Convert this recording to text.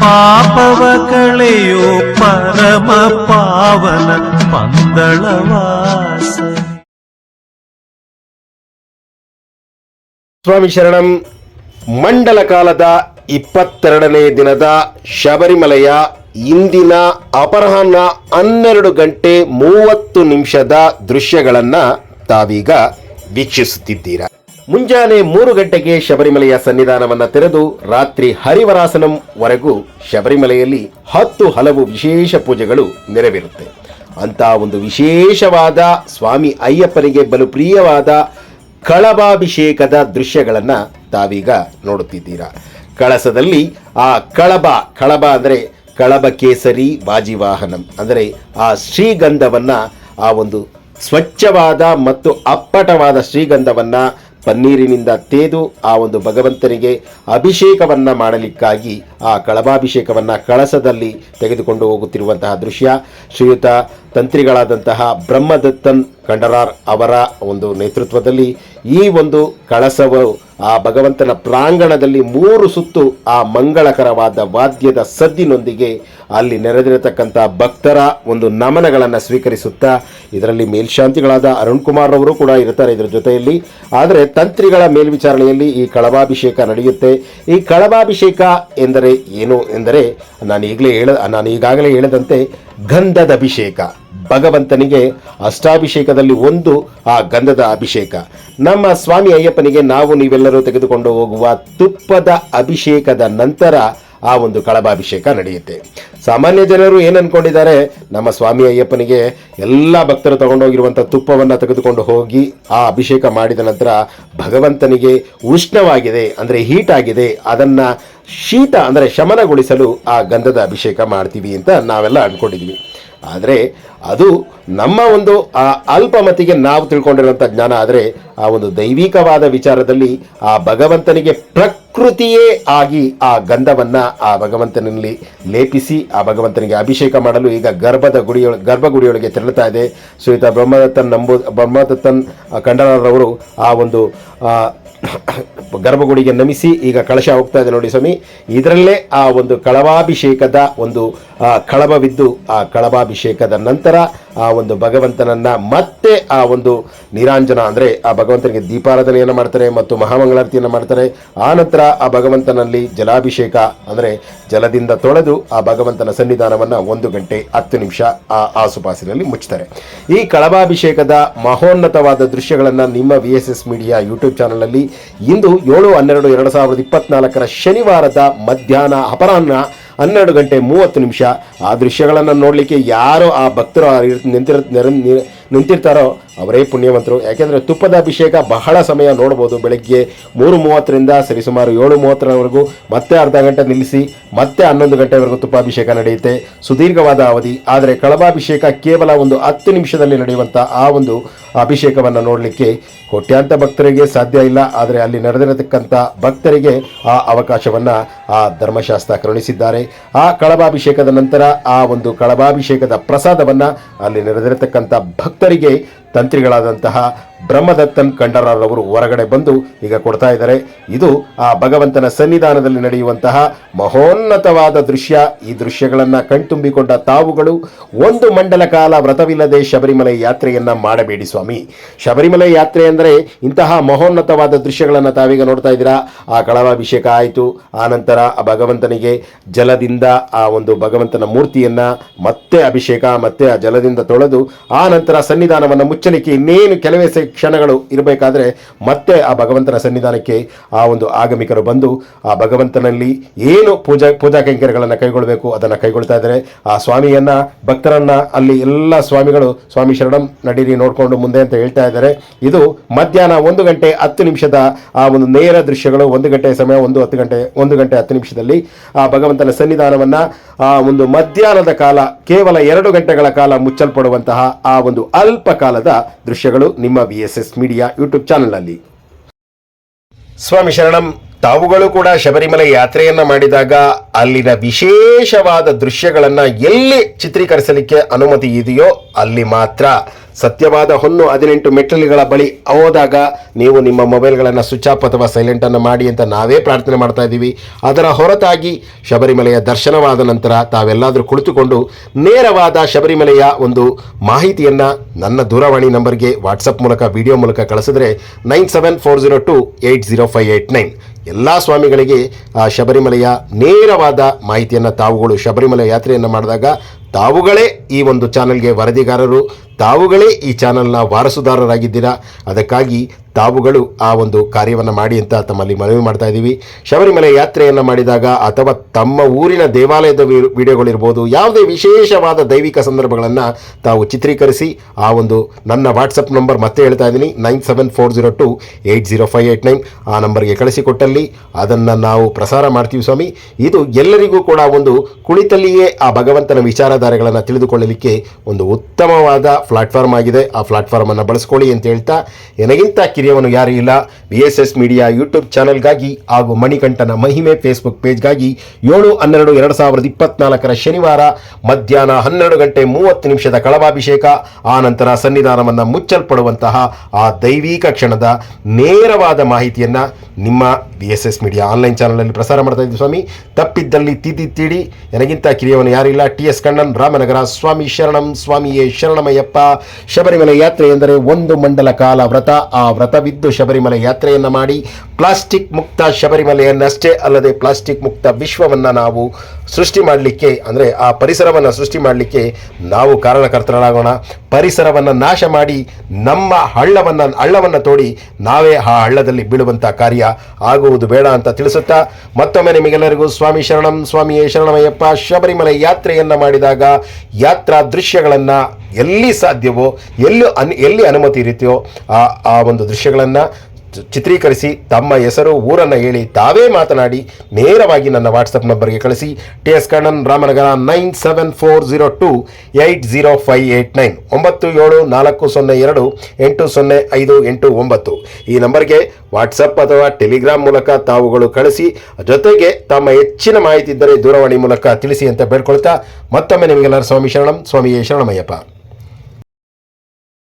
ಪಾಪವ ಕಳೆಯೋ ಪರಮ ಪಾವನ ಪಂದಳವಾಸ. ಸ್ವಾಮಿ ಶರಣಂ. ಮಂಡಲ ಕಾಲದ 22ನೇ ದಿನದ ಶಬರಿಮಲೆಯ ಇಂದಿನ ಅಪರಾಹ್ನ 12:30 ದೃಶ್ಯಗಳನ್ನು ತಾವೀಗ ವೀಕ್ಷಿಸುತ್ತಿದ್ದೀರಾ. ಮುಂಜಾನೆ 3 ಗಂಟೆಗೆ ಶಬರಿಮಲೆಯ ಸನ್ನಿಧಾನವನ್ನು ತೆರೆದು ರಾತ್ರಿ ಹರಿವರಾಸನಂವರೆಗೂ ಶಬರಿಮಲೆಯಲ್ಲಿ 10 ಹಲವು ವಿಶೇಷ ಪೂಜೆಗಳು ನೆರವೇರುತ್ತೆ. ಅಂತ ಒಂದು ವಿಶೇಷವಾದ ಸ್ವಾಮಿ ಅಯ್ಯಪ್ಪನಿಗೆ ಬಲು ಪ್ರಿಯವಾದ ಕಳಭಾಭಿಷೇಕದ ದೃಶ್ಯಗಳನ್ನು ತಾವೀಗ ನೋಡುತ್ತಿದ್ದೀರಾ. ಕಳಸದಲ್ಲಿ ಆ ಕಳಭ ಅಂದರೆ ಕಳಭ ಕೇಸರಿ ವಾಜಿವಾಹನಂ ಅಂದರೆ ಆ ಶ್ರೀಗಂಧವನ್ನು, ಆ ಒಂದು ಸ್ವಚ್ಛವಾದ ಮತ್ತು ಅಪ್ಪಟವಾದ ಶ್ರೀಗಂಧವನ್ನು ಪನ್ನೀರಿನಿಂದ ತೇದು ಆ ಒಂದು ಭಗವಂತನಿಗೆ ಅಭಿಷೇಕವನ್ನು ಮಾಡಲಿಕ್ಕಾಗಿ ಆ ಕಳಭಾಭಿಷೇಕವನ್ನು ಕಳಸದಲ್ಲಿ ತೆಗೆದುಕೊಂಡು ಹೋಗುತ್ತಿರುವಂತಹ ದೃಶ್ಯ ಶ್ರೀಯುತ ತಂತ್ರಿಗಳಾದಂತಹ ಬ್ರಹ್ಮದತ್ತನ್ ಕಂಡರಾರ್ ಅವರ ಒಂದು ನೇತೃತ್ವದಲ್ಲಿ ಈ ಒಂದು ಕಳಸವು ಆ ಭಗವಂತನ ಪ್ರಾಂಗಣದಲ್ಲಿ 3 ಸುತ್ತು ಆ ಮಂಗಳಕರವಾದ ವಾದ್ಯದ ಸದ್ದಿನೊಂದಿಗೆ ಅಲ್ಲಿ ನೆರೆದಿರತಕ್ಕಂಥ ಭಕ್ತರ ಒಂದು ನಮನಗಳನ್ನು ಸ್ವೀಕರಿಸುತ್ತಾ, ಇದರಲ್ಲಿ ಮೇಲ್ಶಾಂತಿಗಳಾದ ಅರುಣ್ ಕುಮಾರ್ ಅವರು ಕೂಡ ಇರ್ತಾರೆ ಇದರ ಜೊತೆಯಲ್ಲಿ. ಆದರೆ ತಂತ್ರಿಗಳ ಮೇಲ್ವಿಚಾರಣೆಯಲ್ಲಿ ಈ ಕಳಭಾಭಿಷೇಕ ನಡೆಯುತ್ತೆ. ಈ ಕಳಭಾಭಿಷೇಕ ಎಂದರೆ ಏನು ಎಂದರೆ ನಾನು ಈಗಾಗಲೇ ಹೇಳಿದಂತೆ ಗಂಧದ ಅಭಿಷೇಕ. ಭಗವಂತನಿಗೆ ಅಷ್ಟಾಭಿಷೇಕದಲ್ಲಿ ಒಂದು ಆ ಗಂಧದ ಅಭಿಷೇಕ. ನಮ್ಮ ಸ್ವಾಮಿ ಅಯ್ಯಪ್ಪನಿಗೆ ನೀವೆಲ್ಲರೂ ತೆಗೆದುಕೊಂಡು ಹೋಗುವ ತುಪ್ಪದ ಅಭಿಷೇಕದ ನಂತರ ಆ ಒಂದು ಕಳಭಾಭಿಷೇಕ ನಡೆಯುತ್ತೆ. ಸಾಮಾನ್ಯ ಜನರು ಏನು ಅನ್ಕೊಂಡಿದ್ದಾರೆ, ನಮ್ಮ ಸ್ವಾಮಿ ಅಯ್ಯಪ್ಪನಿಗೆ ಎಲ್ಲ ಭಕ್ತರು ತಗೊಂಡೋಗಿರುವಂಥ ತುಪ್ಪವನ್ನು ತೆಗೆದುಕೊಂಡು ಹೋಗಿ ಆ ಅಭಿಷೇಕ ಮಾಡಿದ ನಂತರ ಭಗವಂತನಿಗೆ ಉಷ್ಣವಾಗಿದೆ ಅಂದರೆ ಹೀಟ್ ಆಗಿದೆ, ಅದನ್ನು ಶೀತ ಅಂದರೆ ಶಮನಗೊಳಿಸಲು ಆ ಗಂಧದ ಅಭಿಷೇಕ ಮಾಡ್ತೀವಿ ಅಂತ ನಾವೆಲ್ಲ ಅಂದ್ಕೊಂಡಿದ್ವಿ. ಆದರೆ ಅದು ನಮ್ಮ ಒಂದು ಆ ಅಲ್ಪಮತಿಗೆ ನಾವು ತಿಳ್ಕೊಂಡಿರುವಂಥ ಜ್ಞಾನ. ಆದರೆ ಆ ಒಂದು ದೈವಿಕವಾದ ವಿಚಾರದಲ್ಲಿ ಆ ಭಗವಂತನಿಗೆ ಪ್ರಕೃತಿಯೇ ಆಗಿ ಆ ಗಂಧವನ್ನು ಆ ಭಗವಂತನಲ್ಲಿ ಲೇಪಿಸಿ ಆ ಭಗವಂತನಿಗೆ ಅಭಿಷೇಕ ಮಾಡಲು ಈಗ ಗರ್ಭಗುಡಿಯೊಳಗೆ ತೆರಳುತ್ತಾ ಇದೆ. ಶ್ರೀಯುತ ಬ್ರಹ್ಮದತ್ತನ್ ಕಂಡರಾರವರು ಆ ಒಂದು ಗರ್ಭಗುಡಿಗೆ ನಮಿಸಿ ಈಗ ಕಳಶ ಹೋಗ್ತಾ ಇದೆ ನೋಡಿ ಸ್ವಾಮಿ. ಇದರಲ್ಲೇ ಆ ಒಂದು ಕಳಭಾಭಿಷೇಕದ ಒಂದು ಕಳಭವಿದ್ದು ಆ ಕಳಭಾಭಿಷೇಕದ ನಂತರ ಆ ಒಂದು ಭಗವಂತನನ್ನ ಮತ್ತೆ ಆ ಒಂದು ನೀರಾಂಜನ ಅಂದರೆ ಆ ಭಗವಂತನಿಗೆ ದೀಪಾರಾಧನೆಯನ್ನು ಮಾಡ್ತಾರೆ ಮತ್ತು ಮಹಾಮಂಗಳಾರತಿಯನ್ನು ಮಾಡ್ತಾರೆ. ಆ ನಂತರ ಆ ಭಗವಂತನಲ್ಲಿ ಜಲಾಭಿಷೇಕ ಅಂದರೆ ಜಲದಿಂದ ತೊಳೆದು ಆ ಭಗವಂತನ ಸನ್ನಿಧಾನವನ್ನು 1:10 ಆ ಆಸುಪಾಸಿನಲ್ಲಿ ಮುಚ್ಚುತ್ತಾರೆ. ಈ ಕಳಭಾಭಿಷೇಕದ ಮಹೋನ್ನತವಾದ ದೃಶ್ಯಗಳನ್ನು ನಿಮ್ಮ VSS ಮೀಡಿಯಾ ಯೂಟ್ಯೂಬ್ ಚಾನಲಲ್ಲಿ ಇಂದು 7/12/2024 ಶನಿವಾರದ ಮಧ್ಯಾಹ್ನ ಅಪರಾಹ್ನ 12:30 ಆ ದೃಶ್ಯಗಳನ್ನು ನೋಡಲಿಕ್ಕೆ ಯಾರು ಆ ಭಕ್ತರು ನಿಂತಿರ್ತಾರೋ ಅವರೇ ಪುಣ್ಯವಂತರು. ಯಾಕೆಂದರೆ ತುಪ್ಪದ ಅಭಿಷೇಕ ಬಹಳ ಸಮಯ ನೋಡ್ಬೋದು. ಬೆಳಗ್ಗೆ 3:30ರಿಂದ ಸರಿಸುಮಾರು 7:30ರವರೆಗೂ ಮತ್ತೆ ಅರ್ಧ ಗಂಟೆ ನಿಲ್ಲಿಸಿ ಮತ್ತೆ 11 ಗಂಟೆವರೆಗೂ ತುಪ್ಪಾಭಿಷೇಕ ನಡೆಯುತ್ತೆ, ಸುದೀರ್ಘವಾದ ಅವಧಿ. ಆದರೆ ಕಳಭಾಭಿಷೇಕ ಕೇವಲ ಒಂದು 10 ನಿಮಿಷದಲ್ಲಿ ನಡೆಯುವಂಥ ಆ ಒಂದು ಅಭಿಷೇಕವನ್ನು ನೋಡಲಿಕ್ಕೆ ಕೋಟ್ಯಾಂತ ಭಕ್ತರಿಗೆ ಸಾಧ್ಯ ಇಲ್ಲ. ಆದರೆ ಅಲ್ಲಿ ನಡೆದಿರತಕ್ಕಂಥ ಭಕ್ತರಿಗೆ ಆ ಅವಕಾಶವನ್ನು ಆ ಧರ್ಮಶಾಸ್ತ್ರ ಕರುಣಿಸಿದ್ದಾರೆ. ಆ ಕಳಭಾಭಿಷೇಕದ ನಂತರ ಆ ಒಂದು ಕಳಭಾಭಿಷೇಕದ ಪ್ರಸಾದವನ್ನು ಅಲ್ಲಿ ನೆರೆದಿರತಕ್ಕಂಥ ಭಕ್ತರಿಗೆ ತಂತ್ರಿಗಳಾದಂತಹ ಬ್ರಹ್ಮದತ್ತನ್ ಕಂಡರಾರವರು ಹೊರಗಡೆ ಬಂದು ಈಗ ಕೊಡ್ತಾ ಇದ್ದಾರೆ. ಇದು ಆ ಭಗವಂತನ ಸನ್ನಿಧಾನದಲ್ಲಿ ನಡೆಯುವಂತಹ ಮಹೋನ್ನತವಾದ ದೃಶ್ಯ. ಈ ದೃಶ್ಯಗಳನ್ನು ಕಣ್ತುಂಬಿಕೊಂಡ ತಾವುಗಳು ಒಂದು ಮಂಡಲ ಕಾಲ ವ್ರತವಿಲ್ಲದೆ ಶಬರಿಮಲೆ ಯಾತ್ರೆಯನ್ನು ಮಾಡಬೇಡಿ ಸ್ವಾಮಿ. ಶಬರಿಮಲೆ ಯಾತ್ರೆ ಅಂದರೆ ಇಂತಹ ಮಹೋನ್ನತವಾದ ದೃಶ್ಯಗಳನ್ನು ತಾವೀಗ ನೋಡ್ತಾ ಇದ್ದೀರಾ. ಆ ಕಳಭಾಭಿಷೇಕ ಆಯಿತು, ಆ ನಂತರ ಆ ಭಗವಂತನಿಗೆ ಜಲದಿಂದ ಆ ಒಂದು ಭಗವಂತನ ಮೂರ್ತಿಯನ್ನು ಮತ್ತೆ ಅಭಿಷೇಕ, ಮತ್ತೆ ಆ ಜಲದಿಂದ ತೊಳೆದು ಆ ನಂತರ ಸನ್ನಿಧಾನವನ್ನು ಮುಚ್ಚಲಿಕ್ಕೆ ಇನ್ನೇನು ಕೆಲವೇ ಕ್ಷಣಗಳು ಇರಬೇಕಾದ್ರೆ ಮತ್ತೆ ಆ ಭಗವಂತನ ಸನ್ನಿಧಾನಕ್ಕೆ ಆ ಒಂದು ಆಗಮಿಕರು ಬಂದು ಆ ಭಗವಂತನಲ್ಲಿ ಏನು ಪೂಜಾ ಕೈಂಕರ್ಯಗಳನ್ನು ಕೈಗೊಳ್ಳಬೇಕು ಅದನ್ನು ಕೈಗೊಳ್ತಾ ಇದ್ದಾರೆ. ಆ ಸ್ವಾಮಿಯನ್ನ ಭಕ್ತರನ್ನ ಅಲ್ಲಿ ಎಲ್ಲ ಸ್ವಾಮಿಗಳು ಸ್ವಾಮಿ ಶರಣಂ ನಡೀರಿ ನೋಡಿಕೊಂಡು ಮುಂದೆ ಅಂತ ಹೇಳ್ತಾ ಇದ್ದಾರೆ. ಇದು ಮಧ್ಯಾಹ್ನ 1:10 ಆ ಒಂದು ನೇರ ದೃಶ್ಯಗಳು. 1 ಗಂಟೆ ಸಮಯ 1:10 ಆ ಭಗವಂತನ ಸನ್ನಿಧಾನವನ್ನ ಆ ಒಂದು ಮಧ್ಯಾಹ್ನದ ಕಾಲ ಕೇವಲ 2 ಗಂಟೆಗಳ ಕಾಲ ಮುಚ್ಚಲ್ಪಡುವಂತಹ ಆ ಒಂದು ಅಲ್ಪ ಕಾಲದ ದೃಶ್ಯಗಳು ನಿಮ್ಮ VSS ಮೀಡಿಯಾ ಯೂಟ್ಯೂಬ್ ಚಾನಲ್ನಲ್ಲಿ. ಸ್ವಾಮಿ ಶರಣಂ. ತಾವುಗಳು ಕೂಡ ಶಬರಿಮಲೆ ಯಾತ್ರೆಯನ್ನ ಮಾಡಿದಾಗ ಅಲ್ಲಿನ ವಿಶೇಷವಾದ ದೃಶ್ಯಗಳನ್ನು ಎಲ್ಲಿ ಚಿತ್ರೀಕರಿಸಲಿಕ್ಕೆ ಅನುಮತಿ ಇದೆಯೋ ಅಲ್ಲಿ ಮಾತ್ರ ಸತ್ಯವಾದ ಹೊನ್ನು 18 ಮೆಟ್ಟಲುಗಳ ಬಳಿ ಹೋದಾಗ ನೀವು ನಿಮ್ಮ ಮೊಬೈಲ್ಗಳನ್ನು ಸ್ವಿಚ್ ಆಫ್ ಅಥವಾ ಸೈಲೆಂಟನ್ನು ಮಾಡಿ ಅಂತ ನಾವೇ ಪ್ರಾರ್ಥನೆ ಮಾಡ್ತಾ ಇದ್ದೀವಿ. ಅದರ ಹೊರತಾಗಿ ಶಬರಿಮಲೆಯ ದರ್ಶನವಾದ ನಂತರ ತಾವೆಲ್ಲಾದರೂ ಕುಳಿತುಕೊಂಡು ನೇರವಾದ ಶಬರಿಮಲೆಯ ಒಂದು ಮಾಹಿತಿಯನ್ನು ನನ್ನ ದೂರವಾಣಿ ನಂಬರ್ಗೆ ವಾಟ್ಸಪ್ ಮೂಲಕ ವಿಡಿಯೋ ಮೂಲಕ ಕಳಿಸಿದ್ರೆ 9740280589 ಎಲ್ಲ ಸ್ವಾಮಿಗಳಿಗೆ ಶಬರಿಮಲೆಯ ನೇರವಾದ ಮಾಹಿತಿಯನ್ನು ತಾವುಗಳು ಶಬರಿಮಲೆ ಯಾತ್ರೆಯನ್ನು ಮಾಡಿದಾಗ ತಾವುಗಳೇ ಈ ಒಂದು ಚಾನಲ್ಗೆ ವರದಿಗಾರರು, ತಾವುಗಳೇ ಈ ಚಾನಲ್ನ ವಾರಸುದಾರರಾಗಿದ್ದೀರಾ. ಅದಕ್ಕಾಗಿ ತಾವುಗಳು ಆ ಒಂದು ಕಾರ್ಯವನ್ನು ಮಾಡಿ ಅಂತ ತಮ್ಮಲ್ಲಿ ಮನವಿ ಮಾಡ್ತಾ ಇದ್ದೀವಿ. ಶಬರಿಮಲೆ ಯಾತ್ರೆಯನ್ನು ಮಾಡಿದಾಗ ಅಥವಾ ತಮ್ಮ ಊರಿನ ದೇವಾಲಯದ ವಿಡಿಯೋಗಳಿರ್ಬೋದು, ಯಾವುದೇ ವಿಶೇಷವಾದ ದೈವಿಕ ಸಂದರ್ಭಗಳನ್ನು ತಾವು ಚಿತ್ರೀಕರಿಸಿ ಆ ಒಂದು ನನ್ನ ವಾಟ್ಸಪ್ ನಂಬರ್ ಮತ್ತೆ ಹೇಳ್ತಾ ಇದ್ದೀನಿ 9740280589 ಆ ನಂಬರ್ಗೆ ಕಳಿಸಿಕೊಟ್ಟಲ್ಲಿ ಅದನ್ನು ನಾವು ಪ್ರಸಾರ ಮಾಡ್ತೀವಿ ಸ್ವಾಮಿ. ಇದು ಎಲ್ಲರಿಗೂ ಕೂಡ ಒಂದು ಕುಳಿತಲ್ಲಿಯೇ ಆ ಭಗವಂತನ ವಿಚಾರಧಾರೆಗಳನ್ನು ತಿಳಿದುಕೊಳ್ಳಲಿಕ್ಕೆ ಒಂದು ಉತ್ತಮವಾದ ಪ್ಲಾಟ್ಫಾರ್ಮ್ ಆಗಿದೆ. ಆ ಪ್ಲಾಟ್ಫಾರ್ಮನ್ನು ಬಳಸ್ಕೊಳ್ಳಿ ಅಂತ ಹೇಳ್ತಾ, ನನಗಿಂತ ಕಿರಿಯವನು ಯಾರೂ ಇಲ್ಲ. VSS ಮೀಡಿಯಾ ಯೂಟ್ಯೂಬ್ ಚಾನೆಲ್ಗಾಗಿ ಹಾಗೂ ಮಣಿಕಂಠನ ಮಹಿಮೆ ಫೇಸ್ಬುಕ್ ಪೇಜ್ಗಾಗಿ 7/12/2024 ಶನಿವಾರ ಮಧ್ಯಾಹ್ನ 12:30 ಕಳವಾಭಿಷೇಕ, ಆ ನಂತರ ಸನ್ನಿಧಾನವನ್ನು ಮುಚ್ಚಲ್ಪಡುವಂತಹ ಆ ದೈವಿಕ ಕ್ಷಣದ ನೇರವಾದ ಮಾಹಿತಿಯನ್ನು ನಿಮ್ಮ VSS ಮೀಡಿಯಾ ಆನ್ಲೈನ್ ಚಾನಲಲ್ಲಿ ಪ್ರಸಾರ ಮಾಡ್ತಾ ಇದ್ದೀವಿ ಸ್ವಾಮಿ. ತಪ್ಪಿದ್ದಲ್ಲಿ ತಿದ್ದಿ ನನಗಿಂತ ಕಿರಿಯವನು ಯಾರಿಲ್ಲ. TS ಕಣ್ಣನ್, ರಾಮನಗರ. ಸ್ವಾಮಿ ಶರಣಂ, ಸ್ವಾಮಿಯೇ ಶರಣಮಯ್ಯಪ್ಪ. ಶಬರಿಮಲೆ ಯಾತ್ರೆ ಎಂದರೆ 1 ಮಂಡಲ ಕಾಲ ವ್ರತ. ಆ ವ್ರತವಿದ್ದು ಶಬರಿಮಲೆ ಯಾತ್ರೆಯನ್ನು ಮಾಡಿ ಪ್ಲಾಸ್ಟಿಕ್ ಮುಕ್ತ ಶಬರಿಮಲೆಯನ್ನಷ್ಟೇ ಅಲ್ಲದೆ ಪ್ಲಾಸ್ಟಿಕ್ ಮುಕ್ತ ವಿಶ್ವವನ್ನು ನಾವು ಸೃಷ್ಟಿ ಮಾಡಲಿಕ್ಕೆ, ಅಂದರೆ ಆ ಪರಿಸರವನ್ನು ಸೃಷ್ಟಿ ಮಾಡಲಿಕ್ಕೆ ನಾವು ಕಾರಣಕರ್ತರಾಗೋಣ. ಪರಿಸರವನ್ನು ನಾಶ ಮಾಡಿ ನಮ್ಮ ಹಳ್ಳವನ್ನು ತೋಡಿ ನಾವೇ ಆ ಹಳ್ಳದಲ್ಲಿ ಬೀಳುವಂಥ ಕಾರ್ಯ ಆಗುವುದು ಬೇಡ ಅಂತ ತಿಳಿಸುತ್ತಾ, ಮತ್ತೊಮ್ಮೆ ನಿಮಗೆಲ್ಲರಿಗೂ ಸ್ವಾಮಿ ಶರಣಂ, ಸ್ವಾಮಿಯೇ ಶರಣಮಯ್ಯಪ್ಪ. ಶಬರಿಮಲೆ ಯಾತ್ರೆಯನ್ನು ಮಾಡಿದಾಗ ಯಾತ್ರಾ ದೃಶ್ಯಗಳನ್ನು ಎಲ್ಲಿ ಸಾಧ್ಯವೋ, ಎಲ್ಲಿ ಅನುಮತಿ ಇರುತ್ತೆಯೋ ಆ ಒಂದು ದೃಶ್ಯಗಳನ್ನು ಚಿತ್ರೀಕರಿಸಿ ತಮ್ಮ ಹೆಸರು, ಊರನ್ನು ಹೇಳಿ ತಾವೇ ಮಾತನಾಡಿ ನೇರವಾಗಿ ನನ್ನ ವಾಟ್ಸಪ್ ನಂಬರ್ಗೆ ಕಳಿಸಿ. TS ಕಣ್ಣನ್, ರಾಮನಗರ. 9740280589 9740280589 ಈ ನಂಬರ್ಗೆ ವಾಟ್ಸಪ್ ಅಥವಾ ಟೆಲಿಗ್ರಾಮ್ ಮೂಲಕ ತಾವುಗಳು ಕಳಿಸಿ. ಜೊತೆಗೆ ತಮ್ಮ ಹೆಚ್ಚಿನ ಮಾಹಿತಿ ಇದ್ದರೆ ದೂರವಾಣಿ ಮೂಲಕ ತಿಳಿಸಿ ಅಂತ ಬೇಡ್ಕೊಳ್ತಾ, ಮತ್ತೊಮ್ಮೆ ನಿಮಗೆಲ್ಲರ ಸ್ವಾಮಿ ಶರಣಂ, ಸ್ವಾಮಿಯೇ ಶರಣಮಯ್ಯಪ್ಪ.